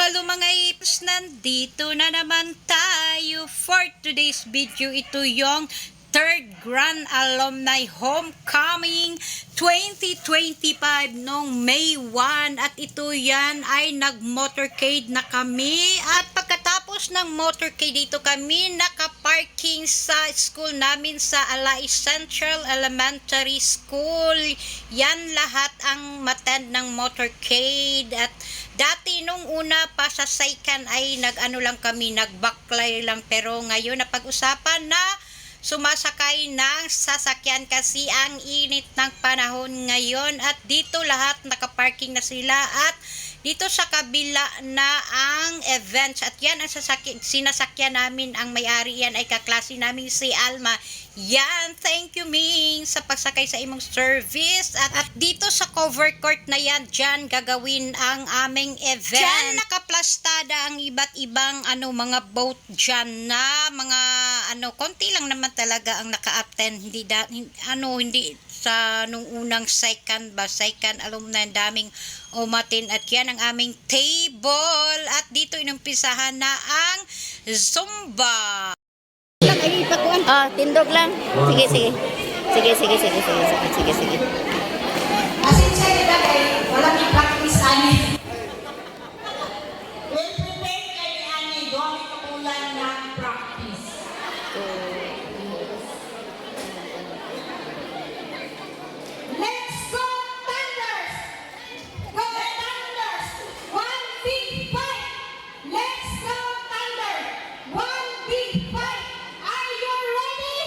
Hello mga ips, nandito na naman tayo for today's video. Ito yung third Grand Alumni Homecoming 2025 noong May 1 at ito yan ay nag-motorcade na kami at pagkatapos ng motorcade dito kami nakaparking sa school namin sa Alay Central Elementary School. Yan lahat ang matend ng motorcade at dati nung una pa sa Saikan ay nag-ano lang kami, nag-backline lang, pero ngayon napag-usapan na sumasakay ng sasakyan kasi ang init ng panahon ngayon at dito lahat nakaparking na sila at dito sa kabila na ang events at yan ang sinasakyan namin, ang may-ari yan ay kaklase namin si Alma. Yan, thank you Ming sa pagsakay sa imong service at dito sa cover court na yan, dyan gagawin ang aming event. Dyan nakaplastada ang iba't ibang mga boat dyan na mga konti lang naman talaga ang naka-attend, hindi sa nung unang Saikan alumni, daming umatin at yan ang aming table at dito inumpisahan na ang Zumba. Tindog lang. Sige. Asin sa iba ay walang i-practice ani. Well prepared kay ani, doon may kapulan ng practice. Let's go Thunders! Go Thunders! One big fight! Let's go Thunder! One big fight! Are you ready?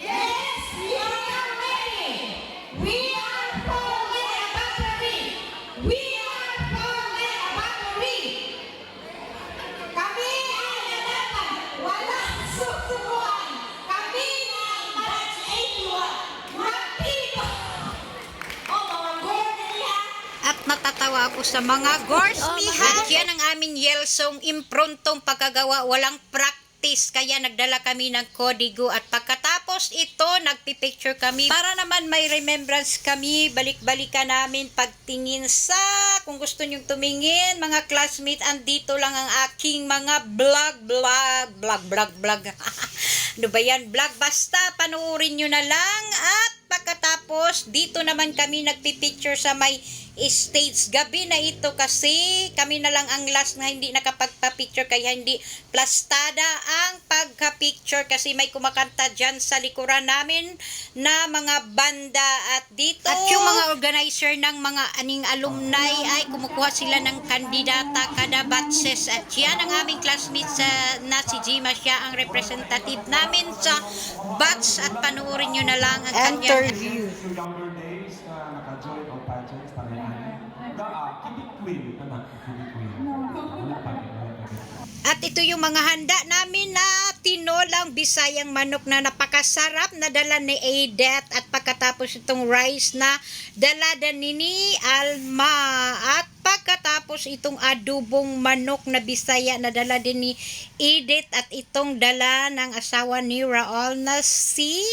Yes, we are ready! We are for a battery! We are for a battery! Kami ay nalaban! Walang susubuan! Kami ay batch 81! Matibay! At natatawa ako sa mga gorsmihan. At yan ang aming Yelsong improntong pagkagawa, walang practice. Kaya nagdala kami ng kodigo at pagkatapos ito, nagpipicture kami. Para naman may remembrance kami, balik-balikan namin pagtingin sa, kung gusto nyong tumingin, mga classmate, andito lang ang aking mga vlog. Ano ba yan? Vlog, basta panoorin nyo na lang. At pagkatapos, dito naman kami nagpipicture sa may stage. Gabi na ito kasi kami na lang ang last na hindi nakapagpa-picture kaya hindi plastada ang pagka-picture kasi may kumakanta dyan sa likuran namin na mga banda at dito. At yung mga organizer ng mga aning alumni ay kumukuha sila ng kandidata kada batches at yan ang aming classmates na si Jima, siya ang representative namin sa batch at panoorin nyo na lang ang kanyang interview. Your younger days na naka-join o pageants pa rin. Kibig queen. At ito yung mga handa namin na tinolang Bisayang manok na napakasarap na dala ni Adet at pagkatapos itong rice na dala ni Alma at pagkatapos itong adubong manok na Bisaya na dala din ni Edith at itong dala ng asawa ni Raul na si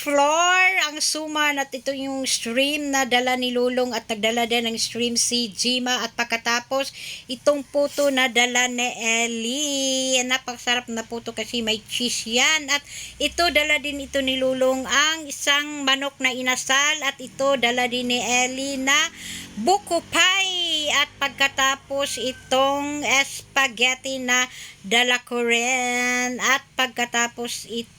Floor ang suman at ito yung stream na dala ni Lulong at nagdala din ng stream si Jima at pagkatapos itong puto na dala ni Ellie. Napakasarap na puto kasi may cheese yan at ito dala din ito ni Lulong ang isang manok na inasal at ito dala din ni Ellie na buko pie at pagkatapos itong spaghetti na dala ko rin at pagkatapos itong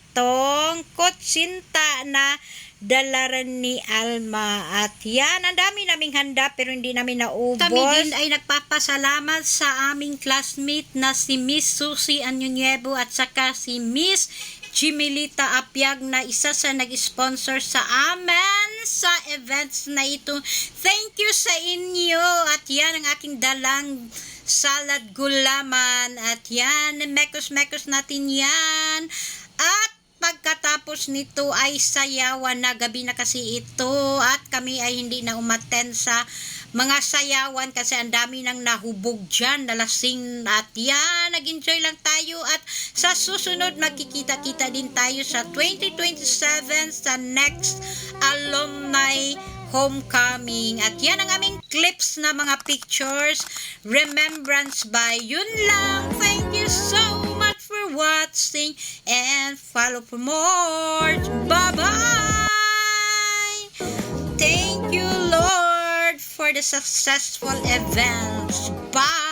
kutsinta na dala rin ni Alma at yan, ang dami naming handa pero hindi namin naubos. Kami din ay nagpapasalamat sa aming classmate na si Miss Susie Anyonyebo at saka si Miss Jimelita Apyag na isa sa nag-sponsor sa amin sa events na ito. Thank you sa inyo at yan ang aking dalang salad gulaman at yan, mekos natin yan at pagkatapos nito ay sayawan na, gabi na kasi ito at kami ay hindi na umattend sa mga sayawan kasi ang dami nang nahubog dyan, nalasing at yan, nag-enjoy lang tayo at sa susunod magkikita-kita din tayo sa 2027 sa next alumni homecoming. At yan ang aming clips na mga pictures. Remembrance by. Yun lang. Thank you so much for watching and follow for more. Bye-bye! Thank you, Lord, for the successful events. Bye!